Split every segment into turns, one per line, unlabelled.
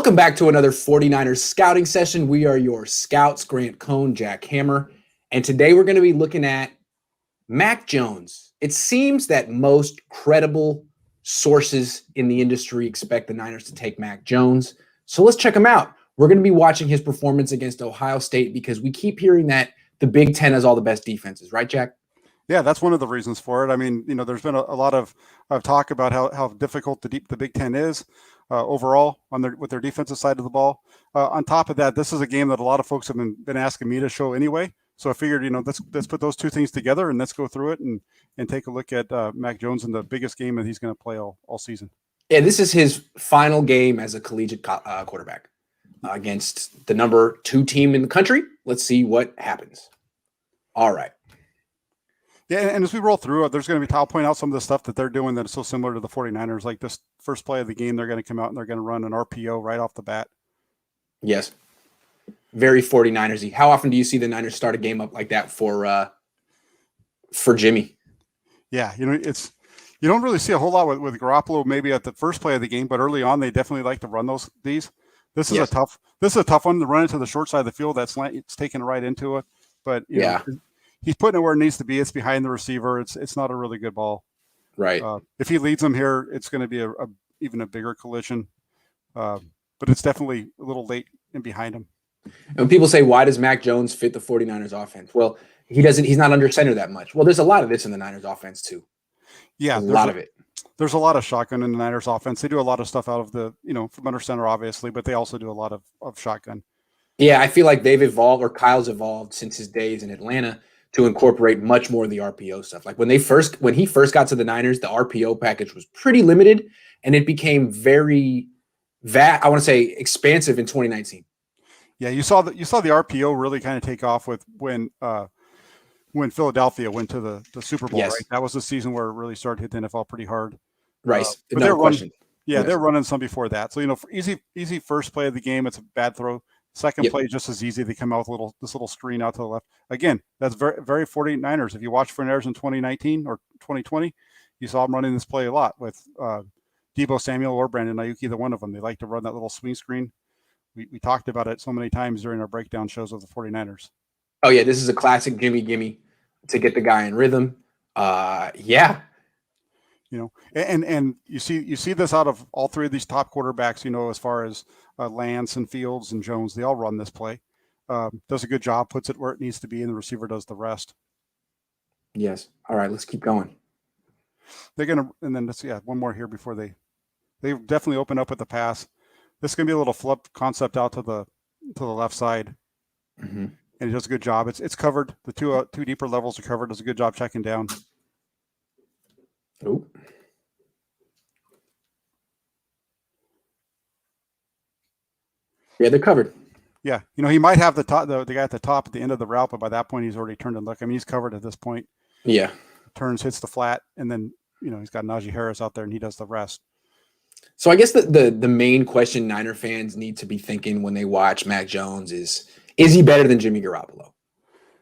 Welcome back to another 49ers scouting session. We are your scouts, Grant Cohn, Jack Hammer, and today we're going to be looking at Mac Jones. It seems that most credible sources in the industry expect the Niners to take Mac Jones. So let's check him out. We're going to be watching his performance against Ohio State because we keep hearing that the Big Ten has all the best defenses, right, Jack?
Yeah, that's one of the reasons for it. I mean, there's been a lot of talk about how difficult the Big Ten is overall with their defensive side of the ball. On top of that, this is a game that a lot of folks have been asking me to show anyway. So I figured, let's put those two things together and let's go through it and take a look at Mac Jones in the biggest game that he's going to play all season.
Yeah, this is his final game as a collegiate quarterback against the number 2 team in the country. Let's see what happens. All right.
Yeah, and as we roll through it, there's going to be, I'll point out some of the stuff that they're doing that is so similar to the 49ers. Like this first play of the game, they're going to come out and they're going to run an RPO right off the bat.
Yes. Very 49ers-y. How often do you see the Niners start a game up like that for Jimmy?
Yeah, you don't really see a whole lot with Garoppolo maybe at the first play of the game, but early on they definitely like to run these. This is a tough one to run into the short side of the field. It's taken right into it, but he's putting it where it needs to be. It's behind the receiver. It's not a really good ball.
Right.
If he leads them here, it's going to be even a bigger collision. But it's definitely a little late and behind him.
And people say, why does Mac Jones fit the 49ers offense? Well, he's not under center that much. Well, there's a lot of this in the Niners offense too.
Yeah.
There's a lot of it.
There's a lot of shotgun in the Niners offense. They do a lot of stuff out of the, from under center, obviously, but they also do a lot of shotgun.
Yeah. I feel like they've evolved, or Kyle's evolved since his days in Atlanta, to incorporate much more of the RPO stuff. Like when he first got to the Niners, the RPO package was pretty limited, and it became very expansive in 2019.
Yeah, you saw the RPO really kind of take off with when Philadelphia went to the Super Bowl,
yes.
Right? That was the season where it really started hitting the NFL pretty hard.
Right.
No question. They're running some before that. So, for easy first play of the game, it's a bad throw. Second play just as easy. They come out with this little screen out to the left. Again, that's very, very 49ers. If you watch 49ers in 2019 or 2020, you saw them running this play a lot with Deebo Samuel or Brandon Ayuk, either one of them. They like to run that little swing screen. We talked about it so many times during our breakdown shows of the 49ers.
Oh, yeah, this is a classic gimme to get the guy in rhythm. Yeah.
And you see this out of all three of these top quarterbacks, as far as Lance and Fields and Jones, they all run this play. Does a good job, puts it where it needs to be, and the receiver does the rest.
Yes. All right, let's keep going.
They're going to, and then one more here before they definitely open up with the pass. This is going to be a little flip concept out to the left side.
Mm-hmm.
And he does a good job. It's covered. The two deeper levels are covered. Does a good job checking down.
Oh. Yeah, they're covered.
Yeah, he might have the guy at the top at the end of the route, but by that point he's already turned and look. I mean, he's covered at this point.
Yeah.
Turns, hits the flat, and then he's got Najee Harris out there, and he does the rest.
So I guess the main question Niner fans need to be thinking when they watch Mac Jones is he better than Jimmy Garoppolo?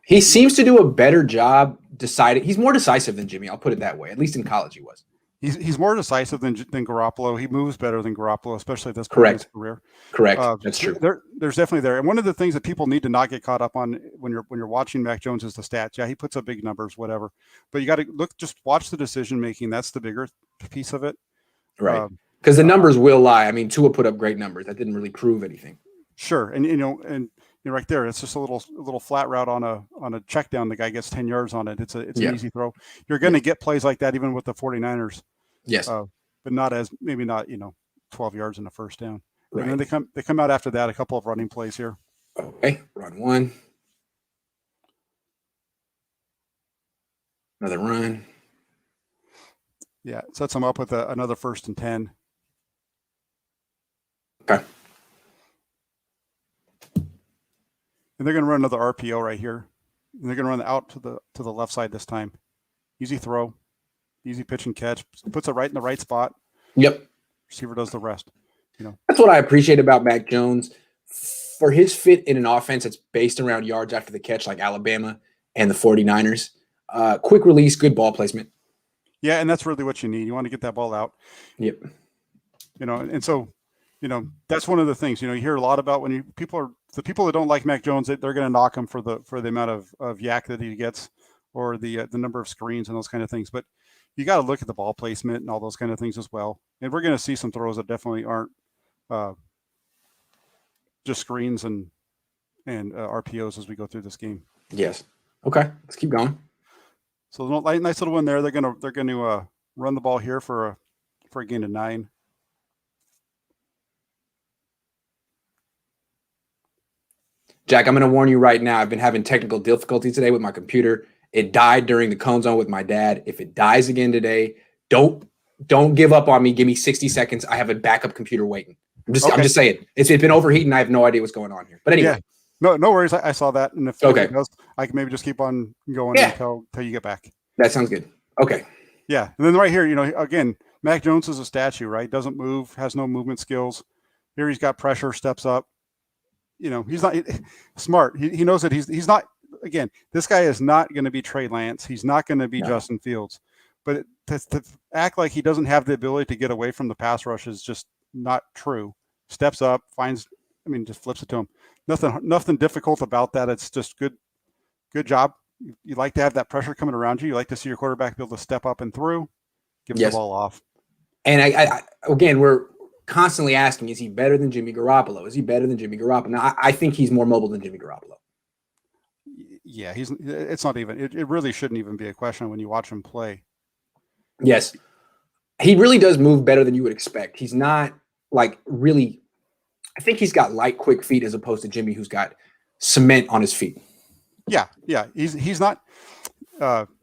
He seems to do a better job deciding. He's more decisive than Jimmy. I'll put it that way. At least in college he was.
He's more decisive than Garoppolo. He moves better than Garoppolo, especially at this point in his career.
Correct. That's true.
There's definitely there. And one of the things that people need to not get caught up on when you're watching Mac Jones is the stats. Yeah, he puts up big numbers, whatever. But you got to just watch the decision making. That's the bigger piece of it.
Right. Because the numbers will lie. I mean, Tua put up great numbers. That didn't really prove anything.
Sure. And right there, it's just a little flat route on a check down. The guy gets 10 yards on it. It's an easy throw. You're going to get plays like that even with the 49ers.
Yes.
But maybe not 12 yards in the first down.
Right.
And then they come out after that, a couple of running plays here.
Okay. Run one. Another run.
Yeah, sets them up with another 1st and 10.
Okay.
And they're going to run another RPO right here. And they're going to run out to the left side this time. Easy throw, easy pitch and catch. Puts it right in the right spot.
Yep.
Receiver does the rest.
That's what I appreciate about Mac Jones. For his fit in an offense that's based around yards after the catch, like Alabama and the 49ers. Quick release, good ball placement.
Yeah, and that's really what you need. You want to get that ball out.
Yep.
And so that's one of the things, you hear a lot about when the people that don't like Mac Jones, they're going to knock him for the amount of yak that he gets, or the number of screens and those kind of things. But you got to look at the ball placement and all those kind of things as well. And we're going to see some throws that definitely aren't just screens and RPOs as we go through this game.
Yes. Okay. Let's keep going.
So nice little one there. They're going to run the ball here for a gain of 9.
Jack, I'm going to warn you right now. I've been having technical difficulties today with my computer. It died during the Cohn zone with my dad. If it dies again today, don't give up on me. Give me 60 seconds. I have a backup computer waiting. I'm just saying. It's been overheating. I have no idea what's going on here. But anyway.
Yeah. No worries. I saw that. And if
okay.
It does, I can maybe just keep on going until you get back.
That sounds good. Okay.
Yeah. And then right here, again, Mac Jones is a statue, right? Doesn't move, has no movement skills. Here he's got pressure, steps up. He's not smart. He knows that he's not, again, this guy is not going to be Trey Lance. He's not going to be Justin Fields. But to act like he doesn't have the ability to get away from the pass rush is just not true. Steps up, just flips it to him. Nothing difficult about that. It's just good job. You like to have that pressure coming around you. You like to see your quarterback be able to step up and through, give the ball off.
And I again, we're constantly asking, is he better than Jimmy Garoppolo? Is he better than Jimmy Garoppolo? Now, I think he's more mobile than Jimmy Garoppolo.
Yeah, it's not even, it really shouldn't even be a question when you watch him play.
Yes. He really does move better than you would expect. He's not really, I think he's got light, quick feet as opposed to Jimmy, who's got cement on his feet.
Yeah. He's not,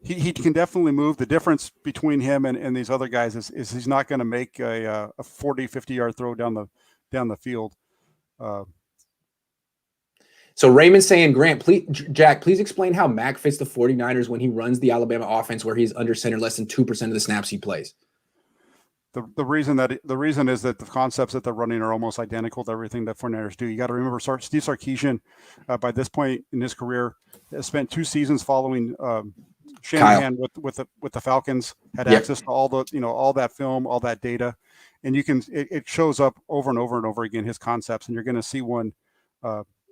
he can definitely move. The difference between him and these other guys is he's not going to make a 40, 50-yard throw down the field.
So Raymond's saying, Grant, Jack, please explain how Mac fits the 49ers when he runs the Alabama offense where he's under center less than 2% of the snaps he plays.
The reason is that the concepts that they're running are almost identical to everything that 49ers do. You got to remember Steve Sarkisian, by this point in his career, has spent 2 seasons following Shanahan with the Falcons, had access to all that film, all that data, and it shows up over and over and over again, his concepts, and you're going to see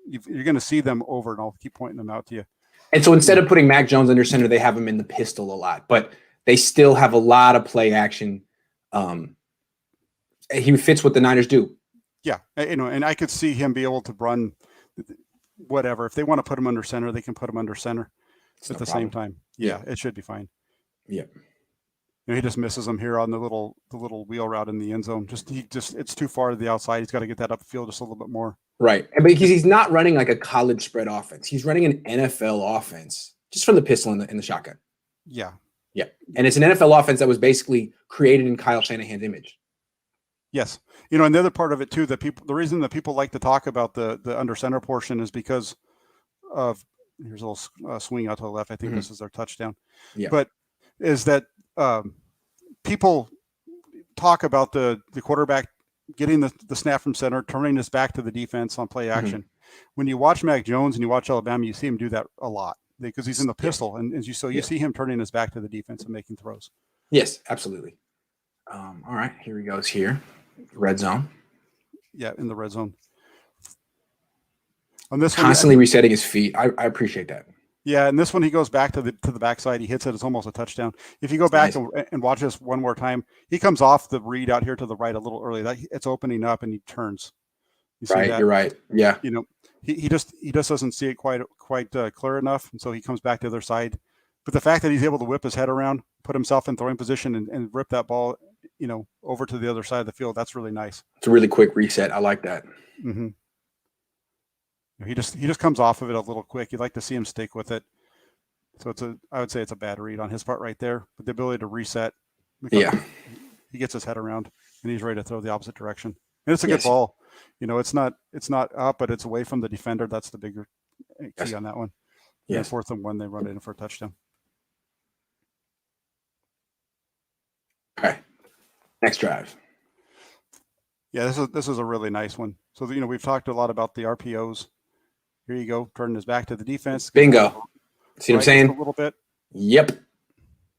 you're going to see them over, and I'll keep pointing them out to you.
And so instead of putting Mac Jones under center, they have him in the pistol a lot, but they still have a lot of play action. He fits what the Niners do.
Yeah, and I could see him be able to run whatever. If they want to put him under center, they can put him under center at the same time. Yeah, it should be fine.
Yeah.
He just misses him here on the little wheel route in the end zone. It's too far to the outside. He's got to get that upfield just a little bit more.
Right. But he's not running like a college spread offense. He's running an NFL offense just from the pistol in the shotgun.
Yeah.
Yeah. And it's an NFL offense that was basically created in Kyle Shanahan's image.
Yes. And the other part of it too, the reason that people like to talk about the under center portion is because of, here's a little swing out to the left. I think this is their touchdown.
Yeah.
But is that people talk about the quarterback getting the snap from center, turning his back to the defense on play action. When you watch Mac Jones and you watch Alabama, you see him do that a lot because he's in the pistol, and you see him turning his back to the defense and making throws.
Yes, absolutely. All right, here he goes here. Red zone.
Yeah, in the red zone. On this
constantly resetting his feet. I appreciate that.
Yeah, and this one he goes back to the backside. He hits it. It's almost a touchdown. If you go back and watch this one more time, he comes off the read out here to the right a little early. It's opening up and he turns. You see that?
You're right. Yeah.
He just doesn't see it quite clear enough, and so he comes back to the other side. But the fact that he's able to whip his head around, put himself in throwing position, and rip that ball, over to the other side of the field, that's really nice.
It's a really quick reset. I like that.
Mm-hmm. He just comes off of it a little quick. You'd like to see him stick with it. So I would say it's a bad read on his part right there, but the ability to reset.
Yeah.
He gets his head around and he's ready to throw the opposite direction. And it's a good ball. It's not up, but it's away from the defender. That's the bigger key on that one. Yeah. 4th and 1, they run it in for a touchdown.
Okay. Next drive.
Yeah, this is a really nice one. So we've talked a lot about the RPOs. Here you go, turning his back to the defense.
Bingo. See what I'm saying?
A little bit.
Yep.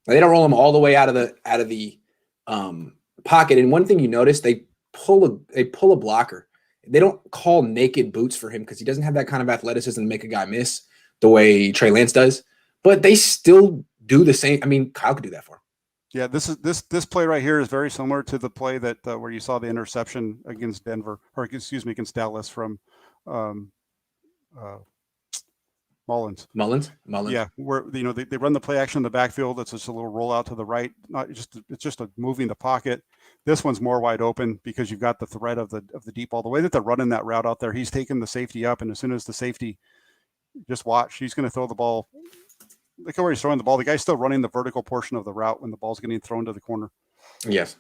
They don't roll him all the way out of the pocket. And one thing you notice, they pull a blocker. They don't call naked boots for him because he doesn't have that kind of athleticism to make a guy miss the way Trey Lance does. But they still do the same. I mean, Kyle could do that for him.
Yeah, this play right here is very similar to the play that where you saw the interception against Denver, or excuse me, against Dallas from Mullins. Yeah, where they run the play action in the backfield. It's just a little rollout to the right. It's just a moving the pocket. This one's more wide open because you've got the threat of the deep ball. The way that they're running that route out there, he's taking the safety up, and as soon as the safety, just watch, he's going to throw the ball. Look where he's throwing the ball. The guy's still running the vertical portion of the route when the ball's getting thrown to the corner.
Yes.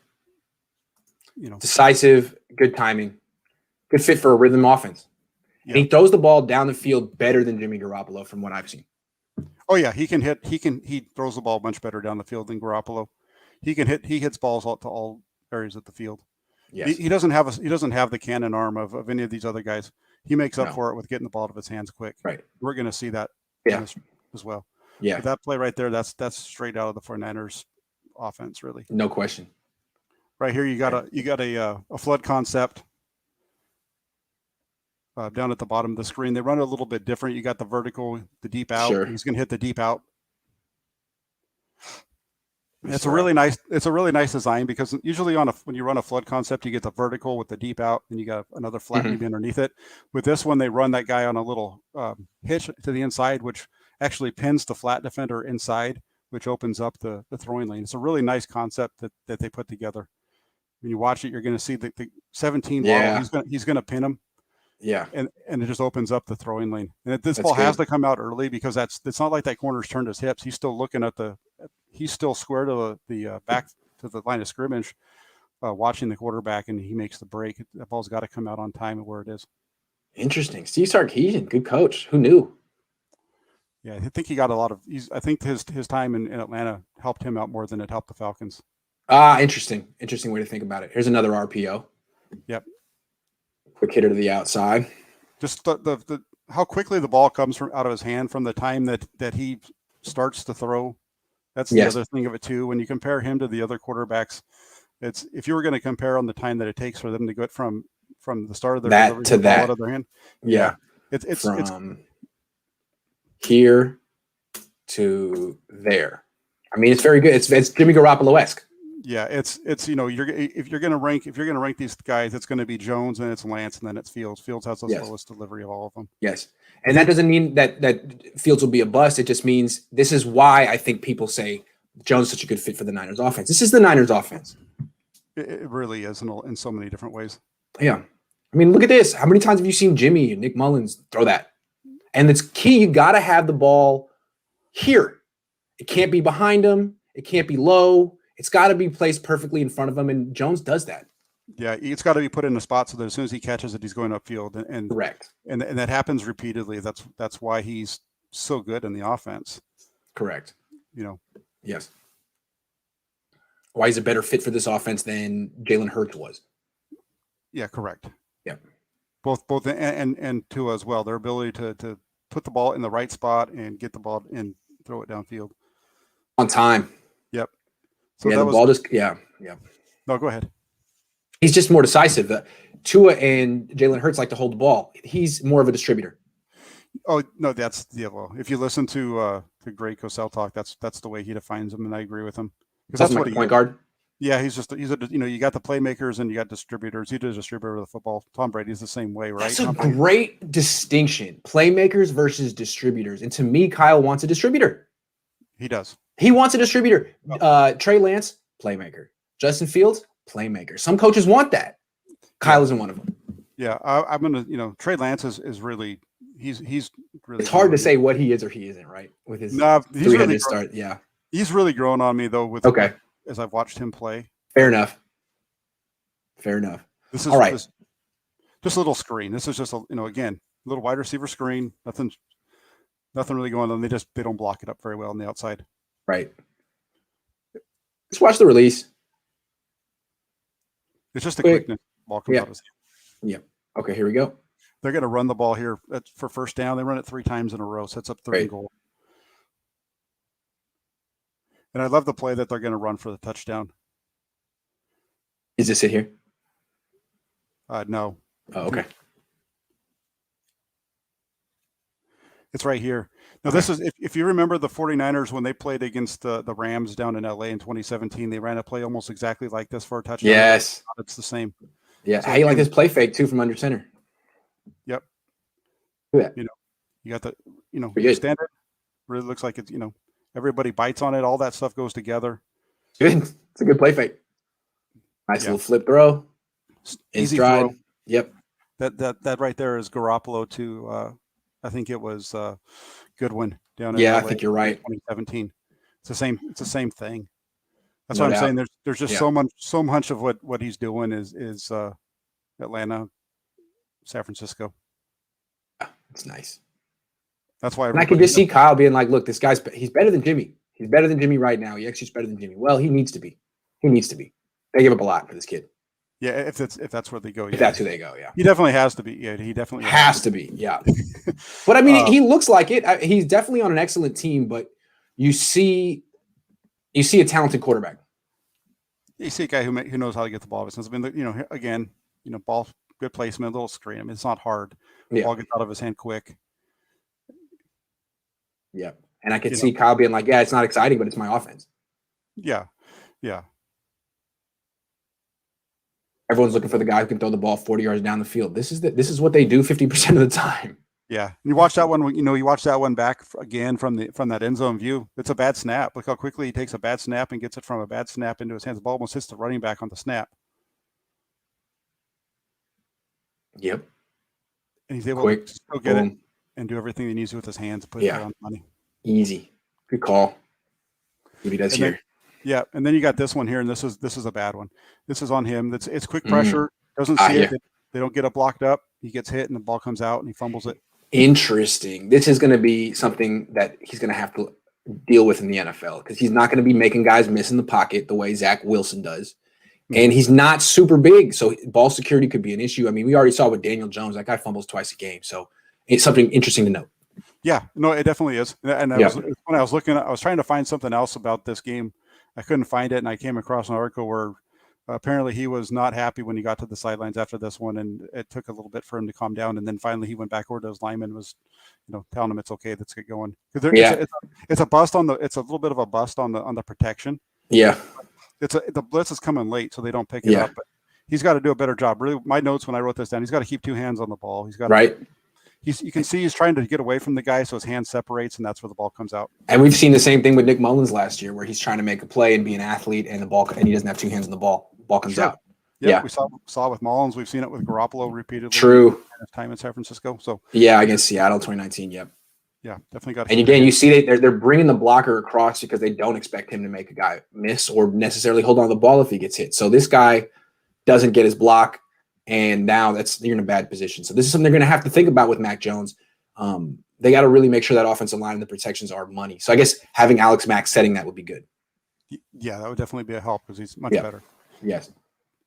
Decisive, good timing, good fit for a rhythm offense. Yeah. And he throws the ball down the field better than Jimmy Garoppolo from what I've seen.
Oh yeah, he throws the ball much better down the field than Garoppolo. He hits balls out to all areas of the field. Yes. He doesn't have the cannon arm of any of these other guys. He makes up for it with getting the ball out of his hands quick.
Right.
We're going to see that as well.
Yeah.
But that play right there, that's straight out of the 49ers offense, really.
No question.
Right here, you got a flood concept down at the bottom of the screen. They run it a little bit different. You got the vertical, the deep out. Sure. He's going to hit the deep out. It's a really nice design because usually when you run a flood concept, you get the vertical with the deep out, and you got another flat maybe underneath it. With this one, they run that guy on a little hitch to the inside, which actually pins the flat defender inside, which opens up the throwing lane. It's a really nice concept that they put together. When you watch it, you're going to see the 17 ball. He's going to pin him.
Yeah,
and it just opens up the throwing lane. And this ball has to come out early because it's not like that corner's turned his hips. He's still looking at he's still square to the back to the line of scrimmage, watching the quarterback, and he makes the break. That ball's got to come out on time where it is.
Interesting. Steve Sarkisian, good coach. Who knew?
Yeah, I think he got a lot of. I think his time in Atlanta helped him out more than it helped the Falcons.
Interesting way to think about it. Here's another RPO.
Yep.
Quick hitter to the outside.
Just the how quickly the ball comes from out of his hand from the time that he starts to throw. That's the other thing of it too. When you compare him to the other quarterbacks, it's if you were going to compare on the time that it takes for them to get from the start of their
that to that
out of their hand.
Yeah.
It's
from here to there. I mean, it's very good. It's Jimmy Garoppolo-esque.
Yeah, it's if you're going to rank these guys, it's going to be Jones and it's Lance and then it's Fields. Fields has the slowest delivery of all of them.
Yes, and that doesn't mean that Fields will be a bust. It just means this is why I think people say Jones is such a good fit for the Niners offense. This is the Niners offense.
It really is in so many different ways.
Yeah, I mean, look at this. How many times have you seen Jimmy and Nick Mullins throw that? And it's key. You got to have the ball here. It can't be behind him. It can't be low. It's got to be placed perfectly in front of him, and Jones does that.
Yeah, it's got to be put in a spot so that as soon as he catches it, he's going upfield. And
correct.
And that happens repeatedly. That's why he's so good in the offense.
Correct.
Yes.
Why he's a better fit for this offense than Jalen Hurts was.
Yeah, correct.
Yeah.
Both and Tua as well. Their ability to put the ball in the right spot and get the ball and throw it downfield
on time.
Yep.
So the ball just
No, go ahead.
He's just more decisive. Tua and Jalen Hurts like to hold the ball. He's more of a distributor.
Oh no, well. If you listen to Greg Cosell talk, that's the way he defines him, and I agree with him.
Because that's what point guard.
Yeah, he's you got the playmakers and you got distributors. He's a distributor of the football. Tom Brady's the same way, right?
That's a great distinction. Playmakers versus distributors. And to me, Kyle wants a distributor.
He does.
He wants a distributor. Trey Lance, playmaker. Justin Fields, playmaker. Some coaches want that. Kyle isn't one of them.
Yeah, I'm gonna. Trey Lance is really he's really.
It's hard to say what he is or he isn't, right? With his
he's really
start. Yeah,
he's really grown on me though. As I've watched him play.
Fair enough.
This is
all right.
Just a little screen. This is just again, a little wide receiver screen. Nothing really going on. They don't block it up very well on the outside.
Right. Let's watch the release.
It's just a quickness. Ball comes out.
Yeah. Okay, here we go.
They're going to run the ball here for first down. They run it 3 times in a row. Sets up 3rd and goal. And I love the play that they're going to run for the touchdown.
Is this it here?
No.
Oh, okay.
It's right here. Now, this is, if you remember the 49ers, when they played against the Rams down in LA in 2017, they ran a play almost exactly like this for a touchdown.
Yes.
It's the same.
Yeah. So, how you like this play fake too from under center?
Yep.
Yeah.
You got the, you stand it. Really looks like it's, everybody bites on it. All that stuff goes together.
Good. It's a good play fake. Nice little flip throw.
Easy throw.
Yep.
That right there is Garoppolo to, I think it was Goodwin down in
LA,
I
think you're right.
2017. It's the same thing. That's what I'm saying. There's just so much of what he's doing is Atlanta, San Francisco.
It's nice.
That's why
I can just see Kyle being like, look, he's better than Jimmy. He's better than Jimmy right now. He actually is better than Jimmy. Well, he needs to be. They give up a lot for this kid.
Yeah, if that's where they go.
If that's who they go, yeah.
He definitely has to be. Yeah, he definitely
has to be. Yeah. But I mean, he looks like it. He's definitely on an excellent team, but you see a talented quarterback.
You see a guy who knows how to get the ball. Since ball, good placement, a little screen. I mean, it's not hard. The ball gets out of his hand quick.
Yeah. And I could see Kyle being like, yeah, it's not exciting, but it's my offense.
Yeah. Yeah.
Everyone's looking for the guy who can throw the ball 40 yards down the field. This is what they do 50% of the time.
Yeah. And you watch that one, you watch that one back again from that end zone view. It's a bad snap. Look how quickly he takes a bad snap and gets it from a bad snap into his hands. The ball almost hits the running back on the snap.
Yep.
And he's able to still get it and do everything he needs to with his hands. Put it on money.
Easy. Good call. What he does here.
Yeah, and then you got this one here, and this is a bad one. This is on him. It's quick pressure. Doesn't see it. They don't get it blocked up. He gets hit, and the ball comes out, and he fumbles it.
Interesting. This is going to be something that he's going to have to deal with in the NFL because he's not going to be making guys miss in the pocket the way Zach Wilson does. And he's not super big, so ball security could be an issue. I mean, we already saw with Daniel Jones. That guy fumbles twice a game, so it's something interesting to note.
Yeah, no, it definitely is. And when I was looking, I was trying to find something else about this game. I couldn't find it, and I came across an article where apparently he was not happy when he got to the sidelines after this one, and it took a little bit for him to calm down. And then finally, he went back over to his lineman, was telling him it's okay, let's get going. Because it's a bust on it's a little bit of a bust on the protection.
Yeah,
the blitz is coming late, so they don't pick it up. But he's got to do a better job. Really, my notes when I wrote this down, he's got to keep two hands on the ball. He's got you can see he's trying to get away from the guy, so his hand separates, and that's where the ball comes out.
And we've seen the same thing with Nick Mullins last year, where he's trying to make a play and be an athlete, and he doesn't have two hands on the ball. Ball comes out.
Yeah, we saw it with Mullins. We've seen it with Garoppolo repeatedly.
True.
Time in San Francisco. So
against Seattle, 2019. Yep.
Yeah, definitely got.
And again, you see they're bringing the blocker across because they don't expect him to make a guy miss or necessarily hold on to the ball if he gets hit. So this guy doesn't get his block, and now you're in a bad position. So this is something they're going to have to think about with Mac Jones. They got to really make sure that offensive line and the protections are money. So I guess having Alex Mack setting that would be good.
Yeah, that would definitely be a help because he's much better.
Yes.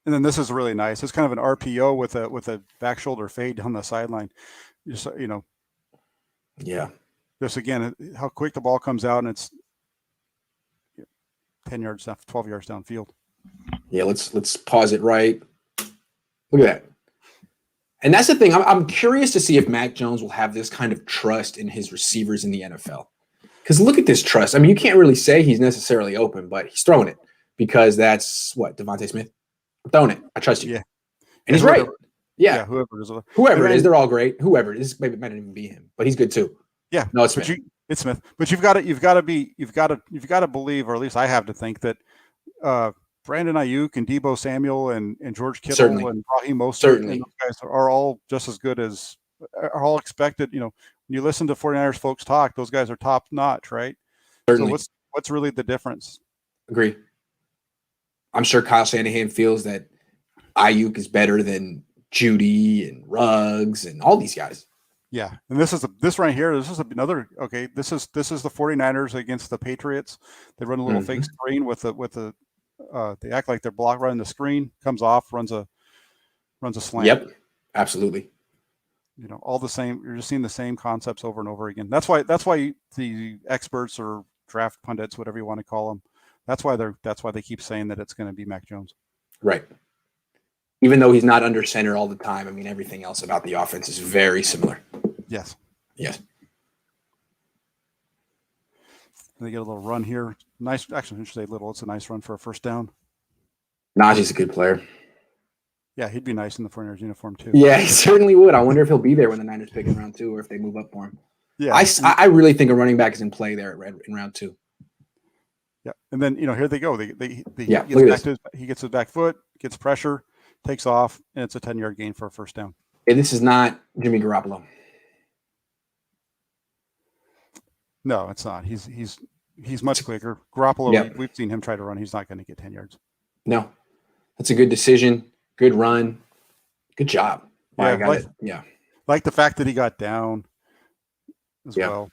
And then this is really nice. It's kind of an RPO with a back shoulder fade down the sideline.
Yeah.
Just again, how quick the ball comes out, and it's 10 yards down, 12 yards downfield.
Yeah, let's pause it right. Look at that. And that's the thing. I'm curious to see if Mac Jones will have this kind of trust in his receivers in the NFL. Because look at this trust. I mean, you can't really say he's necessarily open, but he's throwing it because that's what, Devontae Smith? I'm throwing it. I trust you.
Yeah.
And he's right. Yeah.
Whoever
it is, they're all great. Whoever it is, maybe it might not even be him, but he's good too.
Yeah.
No, it's Smith.
It's Smith. But you've got to believe, or at least I have to think that Brandon Ayuk and Deebo Samuel and George Kittle and Raheem Mostert and those guys are all just as good as are all expected. When you listen to 49ers folks talk, those guys are top notch, right?
Certainly.
So what's really the difference?
Agree. I'm sure Kyle Shanahan feels that Ayuk is better than Judy and Ruggs and all these guys.
Yeah, and this right here. This is another. Okay, this is the 49ers against the Patriots. They run a little fake screen with the. They act like they're running the screen, comes off, runs a slant.
Yep, absolutely.
All the same. You're just seeing the same concepts over and over again. That's why the experts or draft pundits, whatever you want to call them, that's why they keep saying that it's going to be Mac Jones.
Right. even though he's not under center all the time. I mean, everything else about the offense is very similar.
Yes.
Yes.
They get a little run here. Nice. Actually, I should say little. It's a nice run for a first down.
Najee's a good player.
Yeah, he'd be nice in the 49ers uniform too.
Yeah, he certainly would. I wonder if he'll be there when the Niners pick in round 2 or if they move up for him.
Yeah,
I really think a running back is in play there in round 2.
Yeah, and then here they go. He gets his back foot, gets pressure, takes off, and it's a 10-yard gain for a first down.
And this is not Jimmy Garoppolo.
No, it's not. He's much quicker. Garoppolo, we've seen him try to run. He's not going to get 10 yards.
No, that's a good decision. Good run. Good job.
Yeah, like the fact that he got down as well.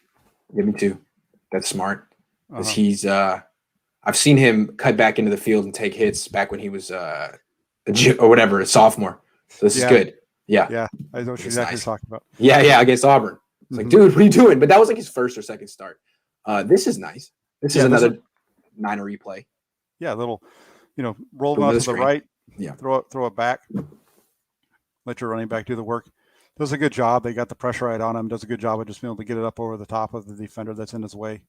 Yeah, me too. That's smart. Because he's I've seen him cut back into the field and take hits back when he was a sophomore. So this is good. Yeah.
Yeah, I know what you're exactly talking about.
Yeah, against Auburn. It's like, dude, what are you doing? But that was like his first or second start. This is nice. This is another Niner replay.
Yeah, a little, roll out to the right.
Yeah.
Throw it back. Let your running back do the work. Does a good job. They got the pressure right on him. Does a good job of just being able to get it up over the top of the defender that's in his way.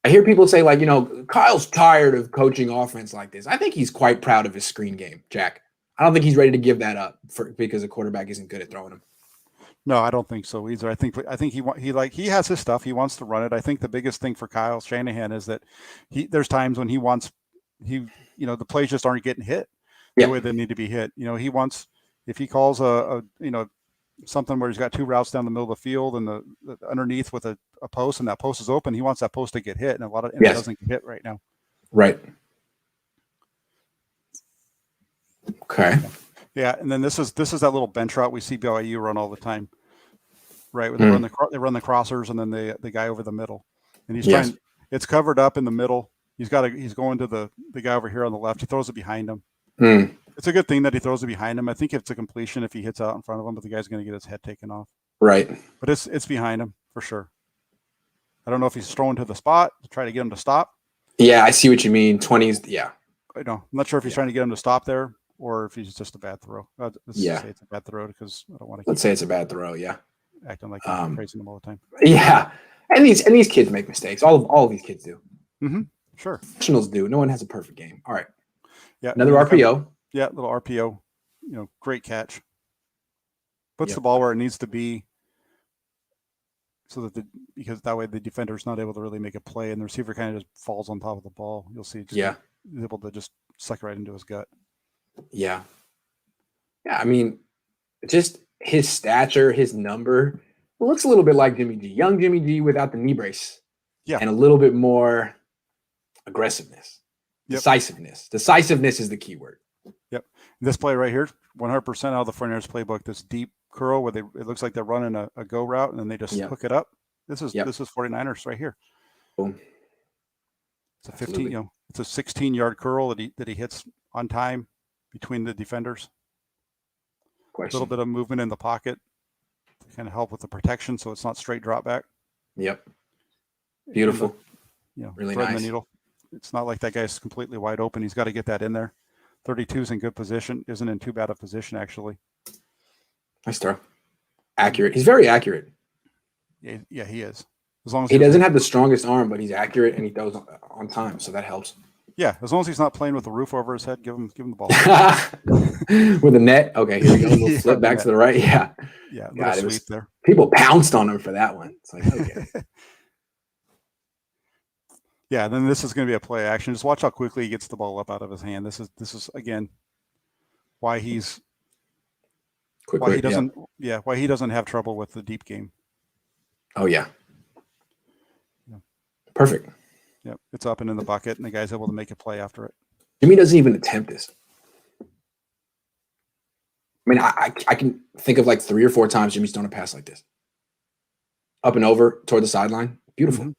I hear people say, like, Kyle's tired of coaching offense like this. I think he's quite proud of his screen game, Jack. I don't think he's ready to give that up because a quarterback isn't good at throwing him.
No, I don't think so either. I think he has his stuff. He wants to run it. I think the biggest thing for Kyle Shanahan is that there's times when the plays just aren't getting hit the way they need to be hit. He wants, if he calls something where he's got 2 routes down the middle of the field and the underneath with a post, and that post is open, he wants that post to get hit, and it doesn't get hit right now.
Right. Okay.
Yeah, and then this is that little bench route we see BYU run all the time, right? Where they run the crossers and then the guy over the middle, and he's trying. It's covered up in the middle. He's going to the guy over here on the left. He throws it behind him. It's a good thing that he throws it behind him. I think it's a completion if he hits out in front of him, but the guy's going to get his head taken off.
Right.
But it's behind him for sure. I don't know if he's throwing to the spot to try to get him to stop.
Yeah, I see what you mean. 20s. Yeah.
I'm not sure if he's trying to get him to stop there or if he's just a bad throw. Let's say it's a bad throw because I don't want to.
Let's say it's a bad throw. Yeah.
Acting like I'm praising them all the time.
Yeah, and these kids make mistakes. All of these kids do.
Mm-hmm. Sure.
Professionals do. No one has a perfect game. All right.
Yeah.
Another RPO.
Yeah, little RPO. Great catch. Puts the ball where it needs to be, so that because that way the defender's not able to really make a play, and the receiver kind of just falls on top of the ball. You'll see. He's able to just suck right into his gut.
Yeah. Yeah. I mean, just his stature, his number looks a little bit like Jimmy G. Young Jimmy G without the knee brace. Yeah. And a little bit more aggressiveness. Decisiveness. Decisiveness is the key word.
Yep. This play right here, 100% out of the 49ers playbook, this deep curl where it looks like they're running a go route and then they just hook it up. This is 49ers right here.
Boom.
It's a 15, it's a 16-yard curl that he hits on time between the defenders. A little bit of movement in the pocket to kind of help with the protection so it's not straight drop back.
Yep. Beautiful.
Really nice. The needle. It's not like that guy's completely wide open. He's got to get that in there. 32 is in good position. Isn't in too bad a position, actually.
Nice throw. Accurate. He's very accurate.
Yeah, he is. As long as
he doesn't have the strongest arm, but he's accurate and he throws on time, so that helps.
Yeah, as long as he's not playing with the roof over his head, give him the ball.
With a net. Okay, here we go. We'll flip back to the right. Yeah.
Yeah, little sweep there.
People pounced on him for that one. It's like, okay.
Yeah, then this is going to be a play action. Just watch how quickly he gets the ball up out of his hand. This is again why he doesn't have trouble with the deep game.
Oh yeah. Perfect.
Yep, it's up and in the bucket, and the guy's able to make a play after it.
Jimmy doesn't even attempt this. I mean, I can think of like 3 or 4 times Jimmy's thrown a pass like this. Up and over toward the sideline. Beautiful.
Mm-hmm.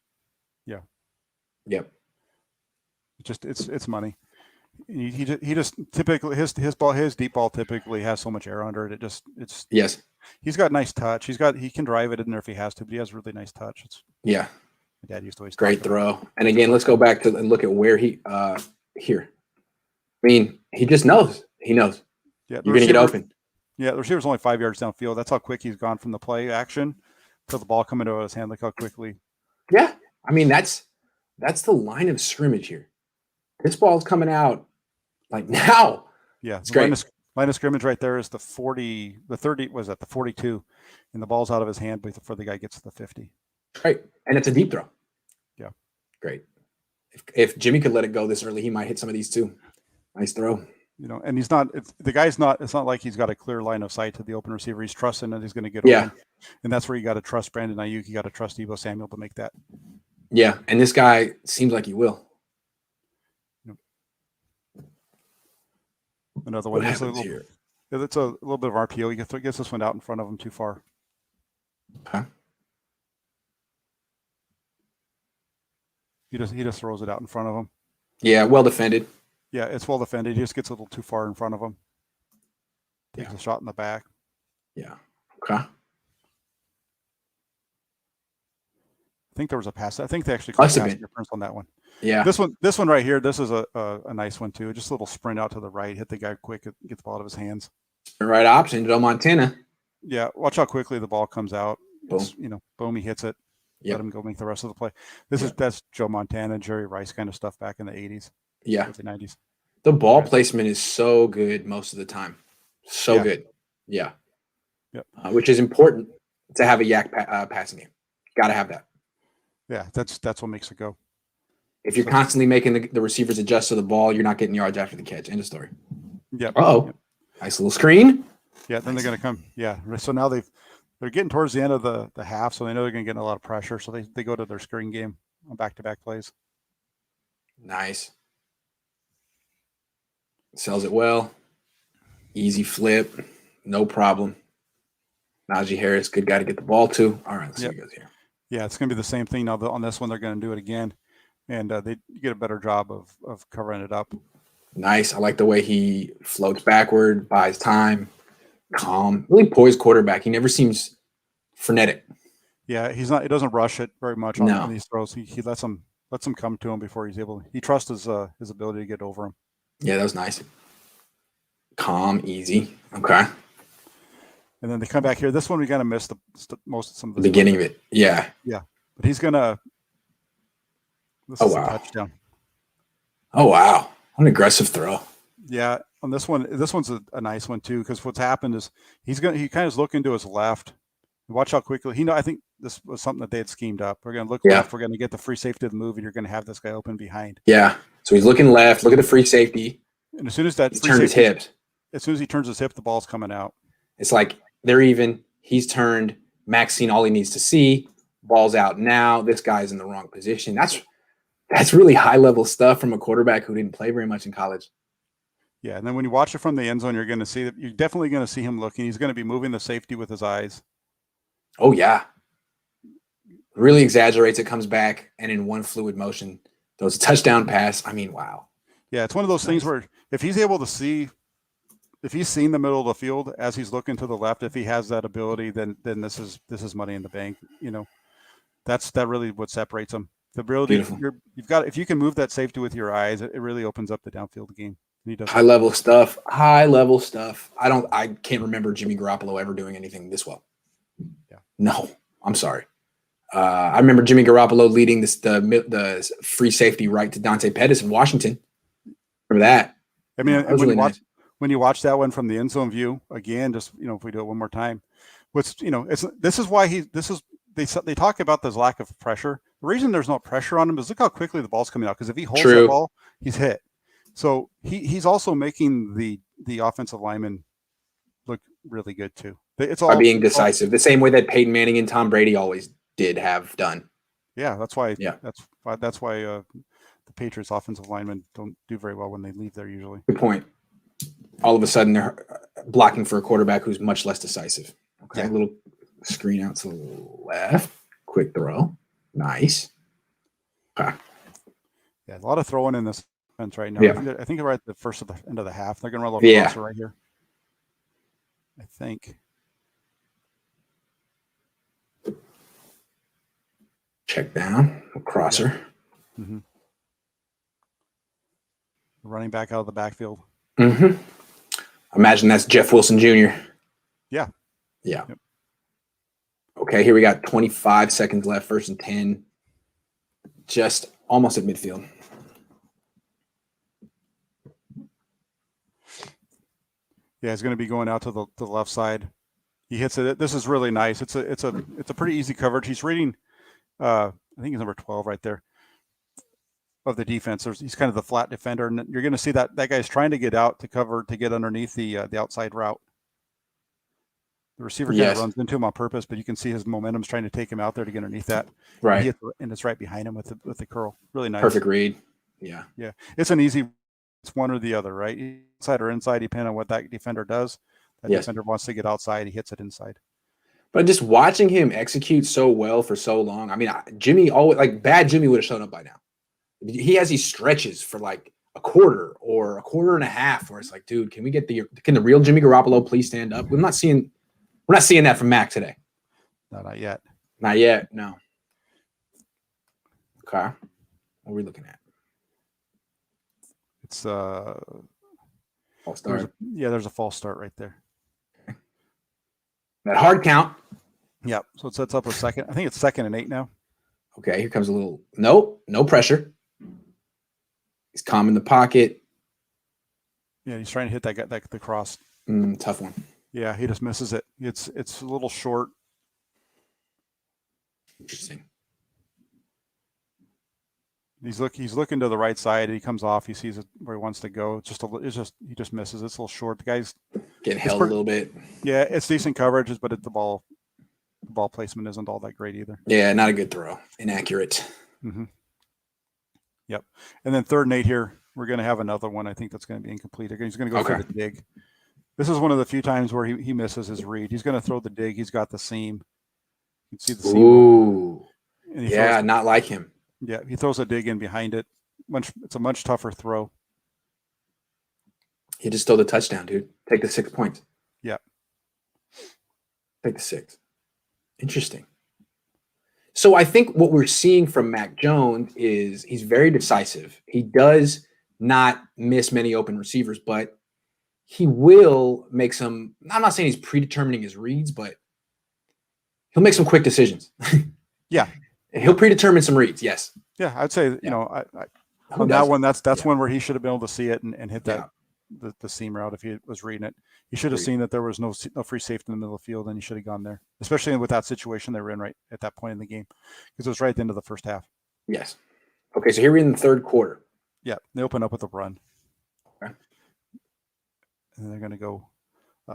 Yeah.
Yep.
It's money. He just typically his deep ball typically has so much air under it.
Yes.
He's got nice touch. He can drive it in there if he has to, but he has really nice touch.
My
dad used to always
great throw. And again, let's go back to and look at where he here. I mean, he just knows. He knows.
Yeah,
you're going to get open.
Yeah, the receiver's only 5 yards downfield. That's how quick he's gone from the play action to the ball coming out of his hand. Look how quickly.
Yeah, I mean that's the line of scrimmage here. This ball's coming out like now.
Yeah,
it's
the
great.
Line of scrimmage right there is the 40, the 30 was at the 42, and the ball's out of his hand before the guy gets to the 50.
Right, and it's a deep throw.
Yeah,
great. If Jimmy could let it go this early, he might hit some of these too. Nice throw.
And he's not. The guy's not. It's not like he's got a clear line of sight to the open receiver. He's trusting that he's going to get open, and that's where you got to trust Brandon Ayuk. You got to trust Deebo Samuel to make that.
Yeah, and this guy seems like he will.
Another one. It's a little bit of RPO. He gets this one out in front of him too far.
Okay.
He just throws it out in front of him.
Yeah, well defended.
Yeah, it's well defended. He just gets a little too far in front of him. Takes a shot in the back.
Yeah. Okay. I
think there was a pass. I think they actually called pass interference on that one.
Yeah.
This one right here. This is a nice one too. Just a little sprint out to the right, hit the guy quick, get the ball out of his hands.
Right option, Joe Montana.
Yeah, watch how quickly the ball comes out.
Boom.
Boom, he hits it. Yep. Let him go make the rest of the play. That's Joe Montana, Jerry Rice kind of stuff back in the 80s.
Yeah.
The 90s.
The ball placement is so good most of the time. So good. Yeah.
Yep.
Which is important to have a yak passing game. Got to have that.
Yeah, that's what makes it go.
If you're constantly making the receivers adjust to the ball, you're not getting yards after the catch. End of story.
Yeah.
Nice little screen.
Yeah, then they're going to come. Yeah. So now they're getting towards the end of the half, so they know they're going to get a lot of pressure. So they go to their screen game on back-to-back plays.
Nice. Sells it well. Easy flip. No problem. Najee Harris, good guy to get the ball to. All right, let's see what goes here.
Yeah, it's going to be the same thing. Now on this one, they're going to do it again. And they get a better job of covering it up.
Nice. I like the way he floats backward, buys time, calm, really poised quarterback. He never seems frenetic.
Yeah, he doesn't rush it very much on these throws. He lets them come to him before he's able. He trusts his ability to get over him.
Yeah, that was nice. Calm, easy. Okay.
And then they come back here. This one we got to miss some of the
beginning of it. Yeah.
Yeah, but he's gonna. This is a touchdown.
Oh wow! What an aggressive throw.
Yeah, on this one's a nice one too, because what's happened is he kind of is looking to his left. Watch how quickly I think this was something that they had schemed up. We're going to look left. We're going to get the free safety of the move, and you're going to have this guy open behind.
Yeah. So he's looking left. Look at the free safety.
And as soon as that
he turns his hips.
As soon as he turns his hip, the ball's coming out.
It's like they're even. He's turned. Mac's seen all he needs to see. Ball's out now. This guy's in the wrong position. That's really high level stuff from a quarterback who didn't play very much in college.
Yeah, and then when you watch it from the end zone, you're going to see that you're definitely going to see him looking. He's going to be moving the safety with his eyes.
Oh yeah, really exaggerates it, comes back, and in one fluid motion, throws a touchdown pass. I mean, wow.
Yeah, it's one of those things where if he's able to see, if he's seen the middle of the field as he's looking to the left, if he has that ability, then this is money in the bank. That's really what separates him. The ability you've got, if you can move that safety with your eyes, it really opens up the downfield game.
High level stuff. I can't remember Jimmy Garoppolo ever doing anything this well.
Yeah.
No, I'm sorry. I remember Jimmy Garoppolo leading the free safety right to Dante Pettis in Washington. Remember that?
I mean, when you watch that one from the end zone view again, just if we do it one more time, this is why they talk about this lack of pressure. The reason there's no pressure on him is look how quickly the ball's coming out. Because if he holds that ball, he's hit. So he's also making the offensive lineman look really good too. It's all
being decisive, the same way that Peyton Manning and Tom Brady always have done.
Yeah, that's why. Yeah, that's why the Patriots offensive linemen don't do very well when they leave there usually.
Good point. All of a sudden they're blocking for a quarterback who's much less decisive. Okay, a little screen out to the left, quick throw, nice. Okay.
Yeah, a lot of throwing in this offense right now.
Yeah.
I think they're at the first of the end of the half. They're going to run a little closer right here. I think.
Check down, crosser.
Yeah. Mm-hmm. Running back out of the backfield.
Mm-hmm. Imagine that's Jeff Wilson Jr.
Yeah.
Yeah. Yep. Okay, here we got 25 seconds left, 1st and 10. Just almost at midfield.
Yeah, he's going to be going out to the left side. He hits it. This is really nice. It's a pretty easy coverage. He's reading, I think he's number 12 right there of the defense. He's kind of the flat defender, and you're going to see that guy's trying to get out to cover to get underneath the outside route. The receiver kind of runs into him on purpose, but you can see his momentum's trying to take him out there to get underneath that.
Right,
and it's right behind him with the curl. Really nice.
Perfect read. Yeah.
It's an easy. It's one or the other, right? Outside or inside, depending on what that defender does. That defender wants to get outside, he hits it inside.
But just watching him execute so well for so long, I mean, Jimmy always, like, bad Jimmy would have shown up by now. He has these stretches for like a quarter or a quarter and a half where it's like, dude, can the real Jimmy Garoppolo please stand up? We're not seeing that from Mac today.
No, not yet.
Not yet. No. Okay. What are we looking at?
It's
false start.
There's a false start right there.
That hard count.
Yep. So it sets up a second. I think it's 2nd and 8 now.
Okay, here comes a little no pressure. He's calm in the pocket.
Yeah, he's trying to hit the cross.
Tough one.
Yeah, he just misses it. It's a little short.
Interesting.
He's looking to the right side. He comes off. He sees it where he wants to go. He just misses. It's a little short. The guy's
getting held a little bit.
Yeah, it's decent coverage, but the ball placement isn't all that great either.
Yeah, not a good throw. Inaccurate.
Mm-hmm. Yep. And then 3rd and 8 here, we're going to have another one. I think that's going to be incomplete. He's going to go for the dig. This is one of the few times where he misses his read. He's going to throw the dig. He's got the seam. You can see the seam.
Ooh. Yeah, not like him.
Yeah, he throws a dig in behind it. It's a much tougher throw.
He just stole the touchdown, dude. Take the 6 points.
Yeah.
Take the 6. Interesting. So I think what we're seeing from Mac Jones is he's very decisive. He does not miss many open receivers, but he will make some. I'm not saying he's predetermining his reads, but he'll make some quick decisions.
Yeah.
He'll predetermine some reads. Yes.
Yeah, I'd say on that one, that's one where he should have been able to see it and hit that the seam route if he was reading it. He should have seen that there was no free safety in the middle of the field, and he should have gone there, especially with that situation they were in right at that point in the game, because it was right at the end of the first half.
Yes. Okay, so here we're in the 3rd quarter.
Yeah, they open up with a run.
Okay.
And they're going to go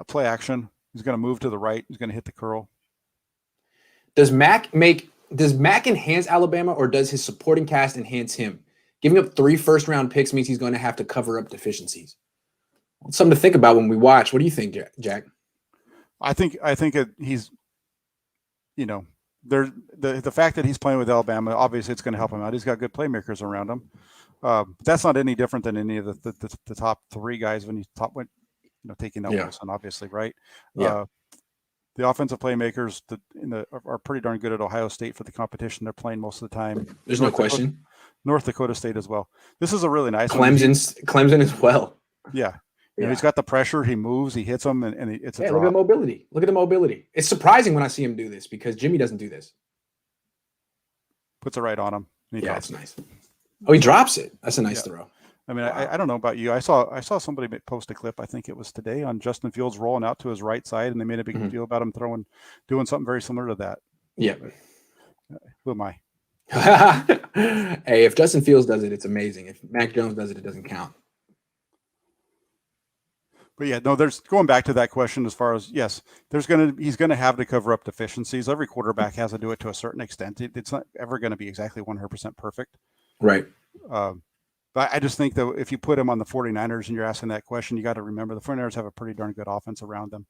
play action. He's going to move to the right. He's going to hit the curl.
Does Mac enhance Alabama, or does his supporting cast enhance him? Giving up 3 first-round picks means he's going to have to cover up deficiencies. It's something to think about when we watch. What do you think, Jack?
I think he's, the fact that he's playing with Alabama, obviously it's going to help him out. He's got good playmakers around him. That's not any different than any of the top 3 guys when taking out Wilson, obviously, right?
Yeah.
The offensive playmakers are pretty darn good at Ohio State for the competition they're playing most of the time.
There's no question.
North Dakota State as well. This is a really nice
Clemson as well.
Yeah. He's got the pressure. He moves. He hits them, and it's a drop.
Look at the mobility. Look at the mobility. It's surprising when I see him do this because Jimmy doesn't do this.
Puts it right on him.
Yeah, it's nice. Oh, he drops it. That's a nice throw.
I mean, wow. I don't know about you. I saw somebody post a clip, I think it was today, on Justin Fields rolling out to his right side, and they made a big deal about him doing something very similar to that.
Yeah.
Who am I?
Hey, if Justin Fields does it, it's amazing. If Mac Jones does it, it doesn't count.
But yeah, no, there's going back to that question as far as, yes, he's going to have to cover up deficiencies. Every quarterback has to do it to a certain extent. It's not ever going to be exactly 100% perfect.
Right.
But I just think that if you put him on the 49ers and you're asking that question, you got to remember the 49ers have a pretty darn good offense around them.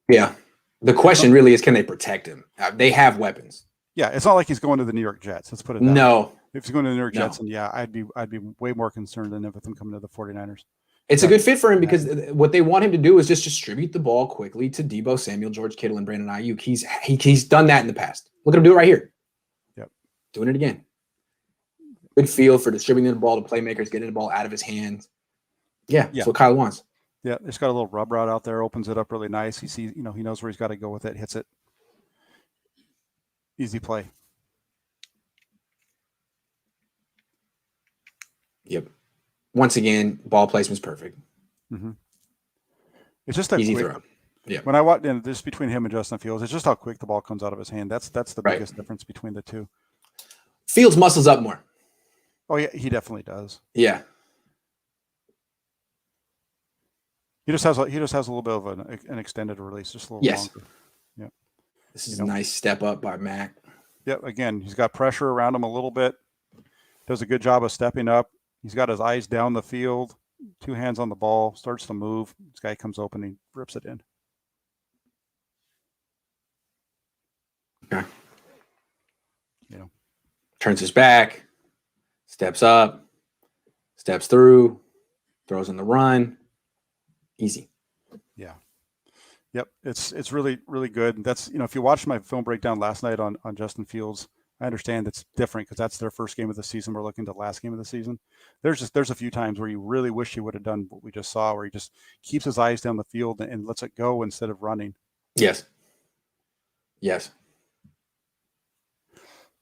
Yeah. The question really is, can they protect him? They have weapons.
Yeah. It's not like he's going to the New York Jets. Let's put it that way.
No.
If he's going to the New York Jets, and I'd be way more concerned than with him coming to the 49ers.
It's a good fit for him because what they want him to do is just distribute the ball quickly to Debo Samuel, George Kittle, and Brandon Ayuk. He's done that in the past. Look at him do it right here.
Yep.
Doing it again. Good feel for distributing the ball to playmakers, getting the ball out of his hands. Yeah, that's what Kyle wants.
Yeah, it's got a little rub route out there, opens it up really nice. He sees, he knows where he's got to go with it, hits it. Easy play.
Yep. Once again, ball placement's perfect.
Mm-hmm. It's just a
easy
quick
throw. Yeah.
When I watch, and this between him and Justin Fields, it's just how quick the ball comes out of his hand. That's the biggest difference between the two.
Fields muscles up more.
Oh yeah, he definitely does.
Yeah.
He just has a little bit of an extended release, just a little longer. Yeah.
This is a nice step up by Mac.
Yep. Again, he's got pressure around him a little bit. Does a good job of stepping up. He's got his eyes down the field, 2 hands on the ball, starts to move. This guy comes open, and he rips it in.
Okay.
Turns
his back, steps up, steps through, throws in the run. Easy.
Yeah. Yep. It's really, really good. That's, if you watched my film breakdown last night on Justin Fields, I understand it's different because that's their first game of the season. We're looking at the last game of the season. There's a few times where you really wish he would have done what we just saw, where he just keeps his eyes down the field and lets it go instead of running.
Yes.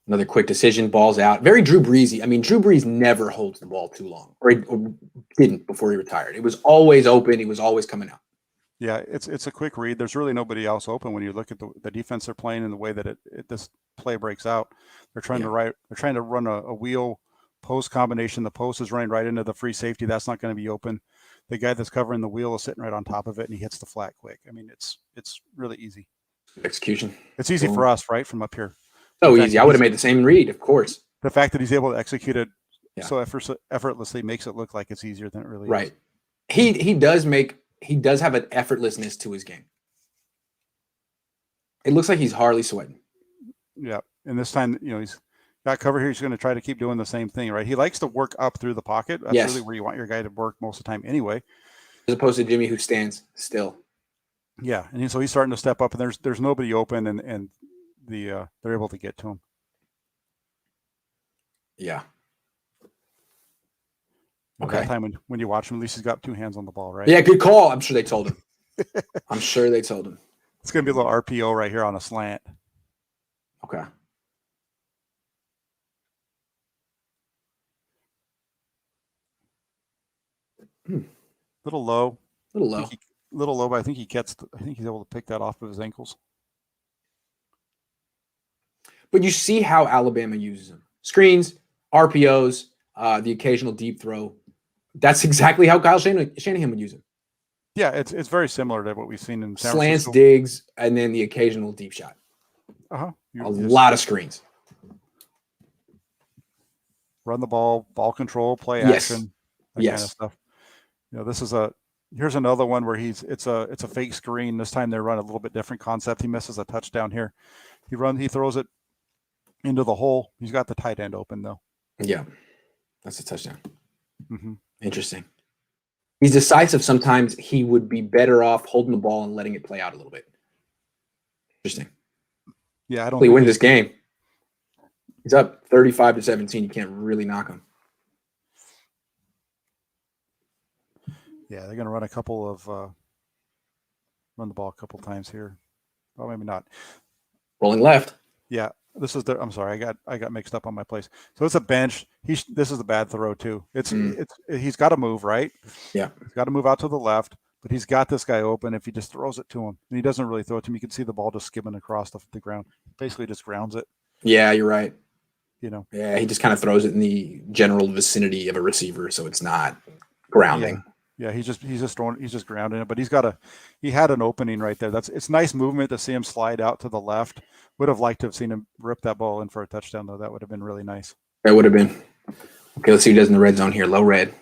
Another quick decision, ball's out. Very Drew Breesy. I mean, Drew Brees never holds the ball too long, or didn't before he retired. It was always open. He was always coming out.
Yeah, it's a quick read. There's really nobody else open when you look at the defense they're playing and the way that this play breaks out. They're trying to run a wheel post combination. The post is running right into the free safety. That's not going to be open. The guy that's covering the wheel is sitting right on top of it, and he hits the flat quick. I mean, it's really easy.
Execution.
It's easy for us, right, from up here.
So easy. I would have made the same read, of course.
The fact that he's able to execute it so effortlessly makes it look like it's easier than it really is.
Right. He does have an effortlessness to his game. It looks like he's hardly sweating.
Yeah. And this time, he's got cover here. He's going to try to keep doing the same thing, right? He likes to work up through the pocket. That's really where you want your guy to work most of the time anyway.
As opposed to Jimmy, who stands still.
Yeah. And so he's starting to step up, and there's nobody open, and they're able to get to him.
Yeah.
Okay. That time when you watch him, at least he's got 2 hands on the ball, right?
Yeah, good call. I'm sure they told him.
It's going to be a little RPO right here on a slant.
Okay.
Little low.
Little low,
but I think he's able to pick that off of his ankles.
But you see how Alabama uses them. Screens, RPOs, the occasional deep throw. That's exactly how Kyle Shanahan would use it.
Yeah, it's very similar to what we've seen in San
Slants,
Francisco.
digs, and then the occasional deep shot.
A
lot of screens.
Run the ball control, play action, that kind of stuff. Here's another one where it's a fake screen. This time they run a little bit different concept. He misses a touchdown here. He throws it into the hole. He's got the tight end open though.
Yeah, that's a touchdown.
Mm-hmm.
Interesting. He's decisive. Sometimes he would be better off holding the ball and letting it play out a little bit. Interesting.
Yeah, I don't.
He wins this game. He's up 35-17. You can't really knock him.
Yeah, they're going to run the ball a couple times here. Well, maybe not.
Rolling left.
Yeah, this is I'm sorry, I got mixed up on my place. So it's a bench. This is a bad throw too. He's got to move, right?
Yeah,
he's got to move out to the left, but he's got this guy open. If he just throws it to him, and he doesn't really throw it to him, you can see the ball just skimming across the ground. Basically, just grounds it.
Yeah, you're right.
Yeah,
he just kind of throws it in the general vicinity of a receiver, so it's not grounding.
Yeah, he's just grounding it, but he had an opening right there. It's nice movement to see him slide out to the left. Would have liked to have seen him rip that ball in for a touchdown though. That would have been really nice.
That would have been. Okay, let's see what he does in the red zone here. Low red.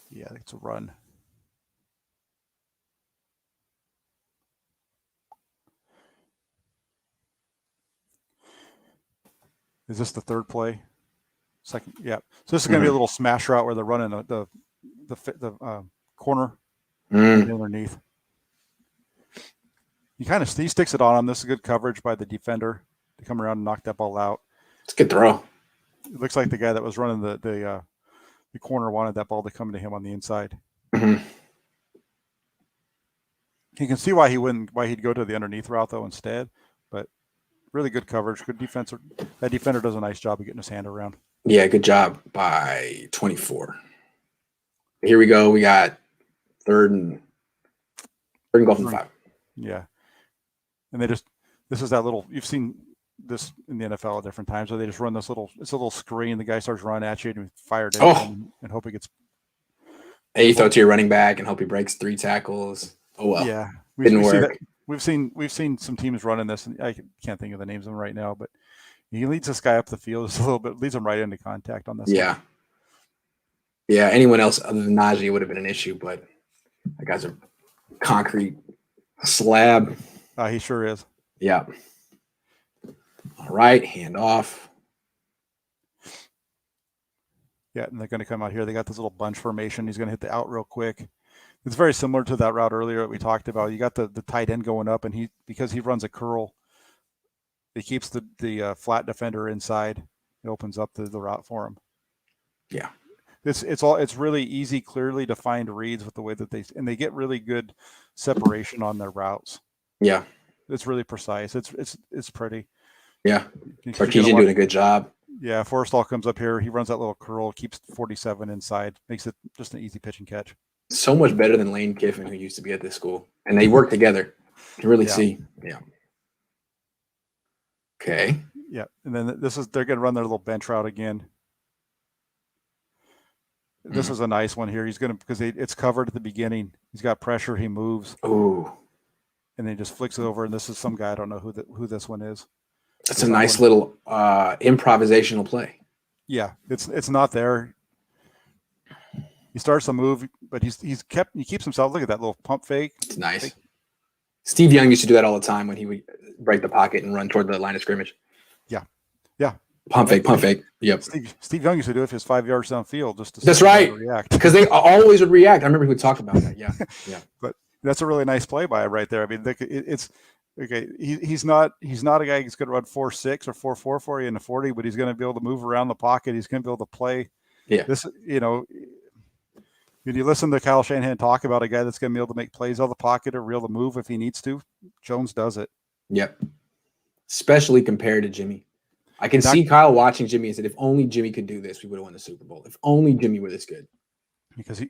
Yeah, it's a run. Is this the third play? Second, yeah. So this is going to be a little smash route where they're running the corner underneath. He sticks it on him. This is good coverage by the defender to come around and knock that ball out.
It's a good throw.
It looks like the guy that was running the corner wanted that ball to come to him on the inside.
Mm-hmm.
You can see why he'd go to the underneath route though instead, but really good coverage, good defense. That defender does a nice job of getting his hand around.
Yeah, good job by 24. Here we go. We got third and goal from 5.
Yeah, and this is that little. You've seen this in the NFL at different times, where they just run it's a little screen. The guy starts running at you and fire it and hope it gets.
Hey, you throw to your running back and hope he breaks 3 tackles. Oh well.
Yeah,
didn't work.
We've seen some teams running this, and I can't think of the names of them right now, but he leads this guy up the field just a little bit, leads him right into contact on this.
Yeah. One. Yeah. Anyone else other than Najee would have been an issue, but that guy's a concrete slab.
He sure is.
Yeah. All right, hand off.
Yeah, and they're going to come out here. They got this little bunch formation. He's going to hit the out real quick. It's very similar to that route earlier that we talked about. You got the tight end going up, and because he runs a curl, he keeps the flat defender inside. It opens up the route for him.
Yeah,
it's really easy, clearly defined reads with the way that they get really good separation on their routes.
Yeah,
it's really precise. It's pretty.
Yeah, Sarkisian doing a good job.
Yeah, Forrestall comes up here. He runs that little curl, keeps 47 inside, makes it just an easy pitch and catch.
So much better than Lane Kiffin, who used to be at this school, and they work together. You can really see. Yeah. Okay.
Yeah, and then they're going to run their little bench route again. This is a nice one here. He's going to, because it's covered at the beginning. He's got pressure. He moves.
Ooh.
And then he just flicks it over. And this is some guy. I don't know who this one is.
That's a nice little improvisational play.
Yeah, it's not there. He starts to move, but he keeps himself. Look at that little pump fake.
It's nice. Steve Young used to do that all the time when he would break the pocket and run toward the line of scrimmage.
Yeah. Yeah.
Pump fake. Yep.
Steve Young used to do it if he was 5 yards downfield just to
That's right.
React.
Because they always would react. I remember he would talk about that. Yeah. Yeah.
But that's a really nice play by him right there. I mean, it's okay. He's not a guy who's going to run 4.6 or 4.4 for you in the 40, but he's going to be able to move around the pocket. He's going to be able to play.
Yeah.
This, when you listen to Kyle Shanahan talk about a guy that's going to be able to make plays out of the pocket or be able to move if he needs to, Jones does it.
Yep. Especially compared to Jimmy. I can see Kyle watching Jimmy and said, if only Jimmy could do this, we would have won the Super Bowl. If only Jimmy were this good.
Because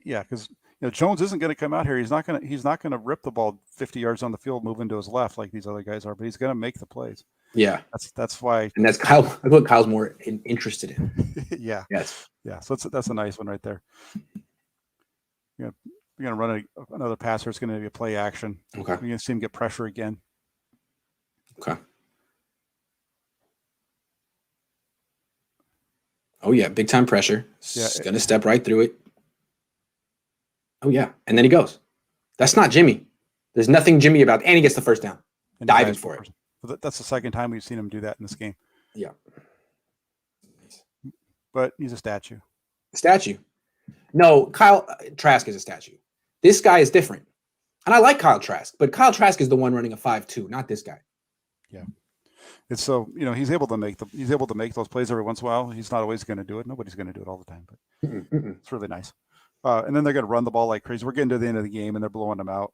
Jones isn't going to come out here. He's not going to rip the ball 50 yards on the field, moving to his left like these other guys are, but he's going to make the plays.
Yeah.
That's why.
And that's Kyle. That's what Kyle's more interested in.
Yeah.
Yes.
Yeah. So that's a nice one right there. We're going to run another passer. It's going to be a play action.
Okay.
We're going to see him get pressure again.
Okay. Oh, yeah. Big time pressure. Yeah. Going to step right through it. Oh, yeah. And then he goes. That's not Jimmy. There's nothing Jimmy about it. And he gets the first down.
And
diving for it.
That's the second time we've seen him do that in this game.
Yeah.
But he's a statue.
No, Kyle Trask is a statue. This guy is different. And I like Kyle Trask, but Kyle Trask is the one running a 5.2, not this guy.
Yeah. It's so, he's able to make those plays every once in a while. He's not always going to do it. Nobody's going to do it all the time, but it's really nice. And then they're going to run the ball like crazy. We're getting to the end of the game and they're blowing them out.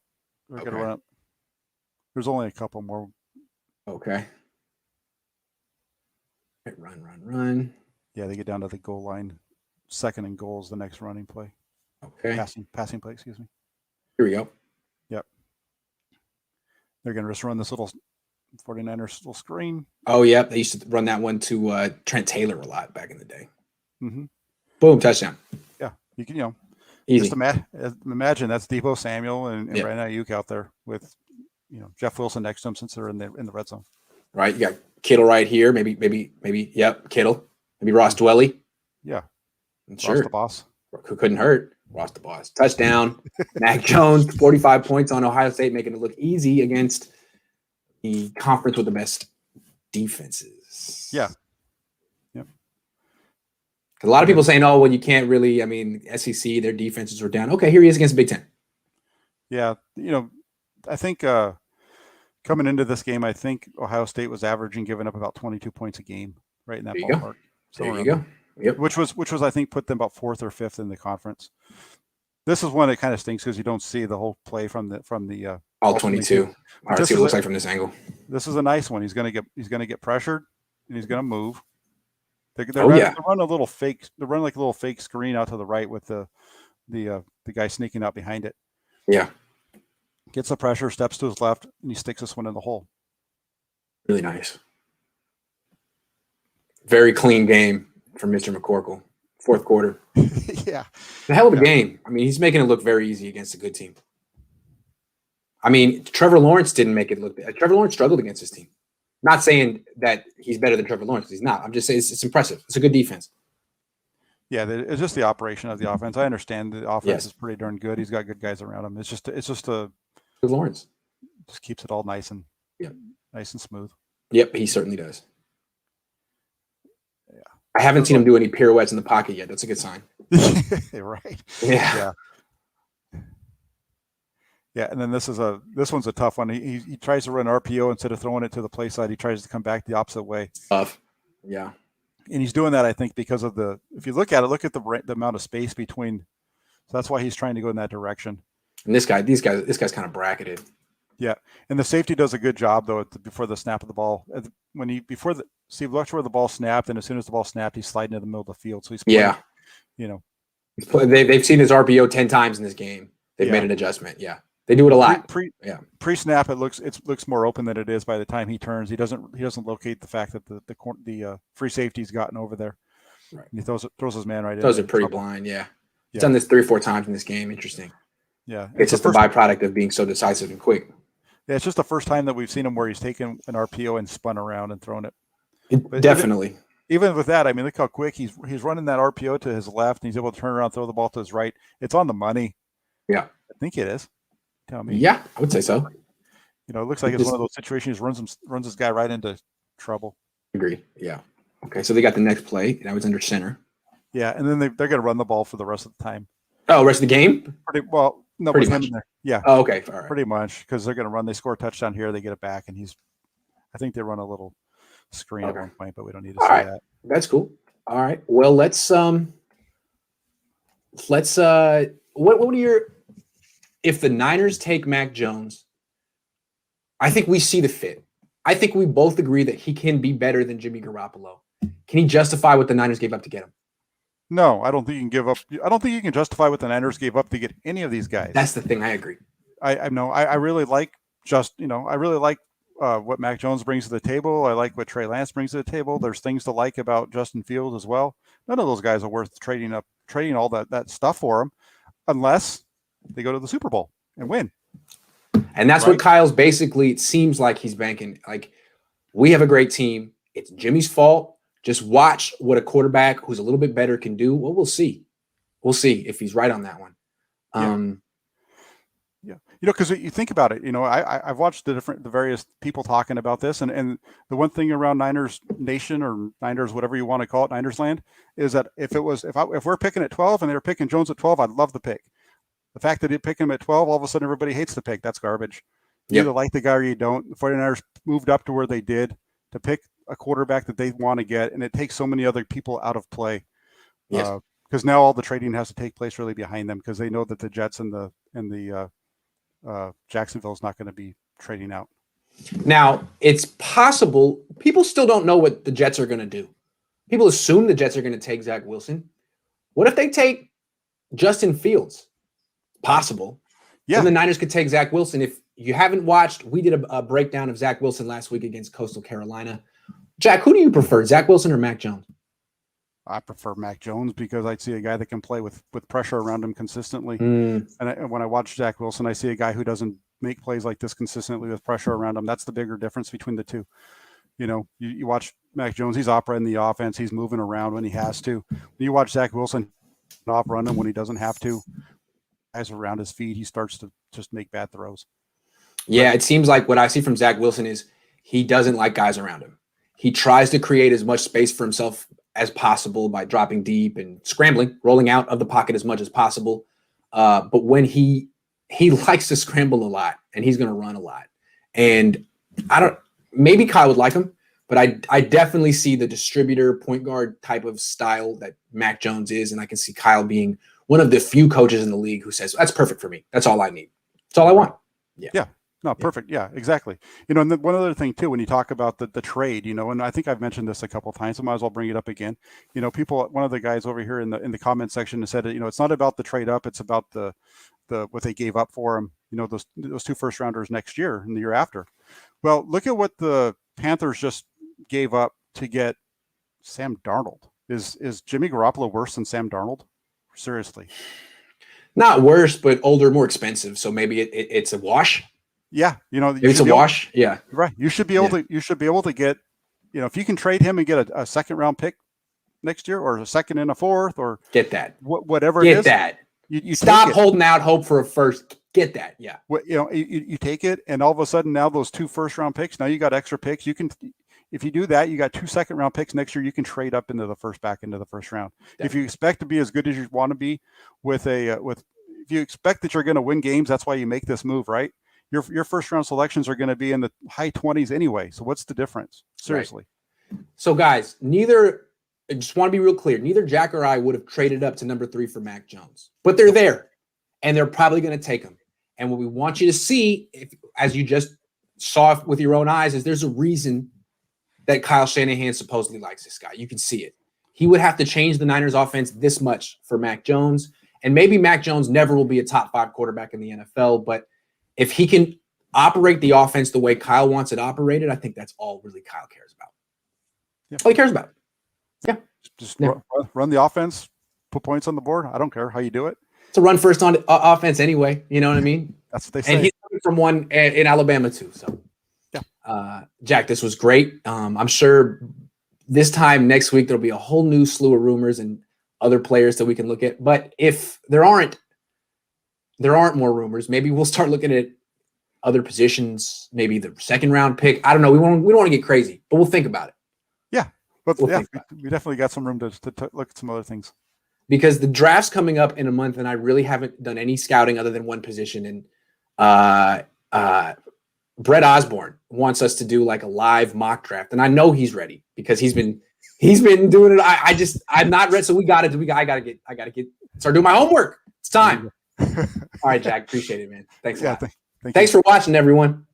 They're going to run. There's only a couple more.
Okay. Run.
Yeah, they get down to the goal line. 2nd and goal is the next running play.
Okay.
Passing play, excuse me.
Here we go.
Yep. They're going to just run this little 49ers little screen.
Oh, yeah. They used to run that one to Trent Taylor a lot back in the day.
Mm-hmm.
Boom, touchdown.
Yeah. You can,
easy.
Just imagine that's Deebo Samuel and Brandon Ayuk out there with, Jeff Wilson next to him since they're in the red zone.
Right. You got Kittle right here. Maybe. Yep. Kittle. Maybe Ross Dwelly.
Yeah.
Sure.
Ross the boss.
Who couldn't hurt. Ross the boss. Touchdown. Mac Jones, 45 points on Ohio State, making it look easy against the conference with the best defenses.
Yeah. Yep.
A lot of people saying, oh, well, you can't really, SEC, their defenses were down. Okay, here he is against the Big Ten.
Yeah. I think coming into this game, I think Ohio State was averaging giving up about 22 points a game right in that ballpark.
There you go. Yep.
Which was I think put them about 4th or 5th in the conference. This is one that kind of stinks because you don't see the whole play from the
all 22. All right, let's see what it looks like from this angle.
This is a nice one. He's gonna get pressured and he's gonna move. They run a little fake. They run like a little fake screen out to the right with the guy sneaking out behind it.
Yeah.
Gets the pressure, steps to his left, and he sticks this one in the hole.
Really nice. Very clean game from Mr. McCorkle. 4th quarter.
Yeah.
The hell of a game. I mean, he's making it look very easy against a good team. I mean, Trevor Lawrence didn't make it look bad. Trevor Lawrence struggled against his team. Not saying that he's better than Trevor Lawrence. He's not. I'm just saying it's impressive. It's a good defense.
Yeah, it's just the operation of the offense. I understand the offense is pretty darn good. He's got good guys around him. It's just
Lawrence
just keeps it all nice and smooth.
Yep, he certainly does. Yeah, I haven't seen him do any pirouettes in the pocket yet. That's a good sign.
Right.
Yeah.
Yeah, and then this one's a tough one. He tries to run RPO instead of throwing it to the play side. He tries to come back the opposite way.
Tough. Yeah.
And he's doing that, I think, because of if you look at the amount of space between. So that's why he's trying to go in that direction.
And this guy's kind of bracketed.
Yeah, and the safety does a good job though before the snap of the ball. Steve watch where the ball snapped, and as soon as the ball snapped, he's sliding into the middle of the field. So he's playing,
they've seen his RPO 10 times in this game. They've made an adjustment. Yeah, they do it a lot.
Pre-snap, it looks more open than it is by the time he turns. He doesn't locate the fact that the free safety's gotten over there.
Right.
And he throws his man right in.
Those are pretty blind. Yeah, he's done this 3 or 4 times in this game. Interesting.
Yeah,
it's just the byproduct of being so decisive and quick.
Yeah, it's just the first time that we've seen him where he's taken an RPO and spun around and thrown it.
Definitely.
Even with that, I mean, look how quick he's running that RPO to his left, and he's able to turn around and throw the ball to his right. It's on the money.
Yeah.
I think it is. Tell me.
Yeah, I would say so.
It looks like it's one of those situations runs this guy right into trouble.
Agree. Yeah. Okay, so they got the next play. That was under center.
Yeah, and then they're going to run the ball for the rest of the time.
Oh, rest of the game?
Pretty well. No,
pretty
much.
In there.
Yeah.
Oh, okay. All right.
Pretty much, because they're going to run. They score a touchdown here. They get it back, and I think they run a little screen at one point, but we don't need to say that.
That's cool. All right. Well, let's what are your, if the Niners take Mac Jones, I think we see the fit. I think we both agree that he can be better than Jimmy Garoppolo. Can he justify what the Niners gave up to get him?
No, I don't think you can give up. I don't think you can justify what the Niners gave up to get any of these guys.
That's the thing. I agree.
I know. I really like what Mac Jones brings to the table. I like what Trey Lance brings to the table. There's things to like about Justin Fields as well. None of those guys are worth trading all that stuff for them, unless they go to the Super Bowl and win.
And that's what Kyle's basically, it seems like he's banking. Like, we have a great team. It's Jimmy's fault. Just watch what a quarterback who's a little bit better can do. Well, we'll see. We'll see if he's right on that one.
Yeah. Because you think about it, I've watched the various people talking about this, and the one thing around Niners Nation or Niners, whatever you want to call it, Niners land, is that if we're picking at 12 and they're picking Jones at 12, I'd love the pick. The fact that they pick him at 12, all of a sudden everybody hates the pick. That's garbage. You either like the guy or you don't. The 49ers moved up to where they did to pick a quarterback that they want to get, and it takes so many other people out of play.
Yes.
Because now all the trading has to take place really behind them, because they know that the Jets and the Jacksonville is not going to be trading out.
Now, it's possible people still don't know what the Jets are going to do. People assume the Jets are going to take Zach Wilson. What if they take Justin Fields? Possible.
Yeah.
Then the Niners could take Zach Wilson. If you haven't watched, we did a breakdown of Zach Wilson last week against Coastal Carolina. Jack, who do you prefer, Zach Wilson or Mac Jones?
I prefer Mac Jones because I'd see a guy that can play with pressure around him consistently. And when I watch Zach Wilson, I see a guy who doesn't make plays like this consistently with pressure around him. That's the bigger difference between the two. You watch Mac Jones, he's operating the offense. He's moving around when he has to. When you watch Zach Wilson off run him when he doesn't have to. Guys around his feet, he starts to just make bad throws.
Yeah, it seems like what I see from Zach Wilson is he doesn't like guys around him. He tries to create as much space for himself as possible by dropping deep and scrambling, rolling out of the pocket as much as possible. But when he likes to scramble a lot, and he's going to run a lot. And maybe Kyle would like him, But I definitely see the distributor point guard type of style that Mac Jones is, and I can see Kyle being one of the few coaches in the league who says, that's perfect for me. That's all I need. That's all I want.
Yeah. No, perfect. Yeah, exactly. And one other thing too, when you talk about the trade, and I think I've mentioned this a couple of times, so I might as well bring it up again. People, one of the guys over here in the comment section said, it's not about the trade up, it's about the what they gave up for him, those 2 first rounders next year and the year after. Well, look at what the Panthers just gave up to get Sam Darnold. Is Jimmy Garoppolo worse than Sam Darnold? Seriously.
Not worse, but older, more expensive. So maybe it's a wash.
Yeah,
it's a wash. Yeah,
right. You should be able to. You should be able to get, if you can trade him and get a second round pick next year, or a second and a fourth, or
get that.
Whatever
get
it is.
That.
You
stop holding out hope for a first. Get that. Yeah.
You take it, and all of a sudden now those 2 first round picks. Now you got extra picks. You can, if you do that, you got 2 second round picks next year. You can trade up back into the first round. Definitely. If you expect to be as good as you want to be if you expect that you're going to win games, that's why you make this move, right? Your first round selections are going to be in the high 20s anyway. So what's the difference? Seriously.
Right. So guys, I just want to be real clear. Neither Jack or I would have traded up to number 3 for Mac Jones, but they're there and they're probably going to take him. And what we want you to see, as you just saw with your own eyes, is there's a reason that Kyle Shanahan supposedly likes this guy. You can see it. He would have to change the Niners offense this much for Mac Jones. And maybe Mac Jones never will be a top 5 quarterback in the NFL, but if he can operate the offense the way Kyle wants it operated, I think that's all really Kyle cares about.
Yeah.
All he cares about. Yeah.
Just run the offense, put points on the board. I don't care how you do it.
It's a run first on offense anyway. You know what I mean?
That's what they say.
And he's coming from one in Alabama too. So, yeah. Jack, this was great. I'm sure this time next week there'll be a whole new slew of rumors and other players that we can look at. But if there aren't more rumors, maybe we'll start looking at other positions, maybe the second round pick. I don't know. We don't want to get crazy, but we'll think about it.
Yeah. But we definitely got some room to look at some other things.
Because the draft's coming up in a month, and I really haven't done any scouting other than one position. And Brett Osborne wants us to do like a live mock draft, and I know he's ready because he's been doing it. I'm not ready, so I gotta get start doing my homework. It's time. All right, Jack, appreciate it, man. Thanks a lot.
Thanks
for watching, everyone.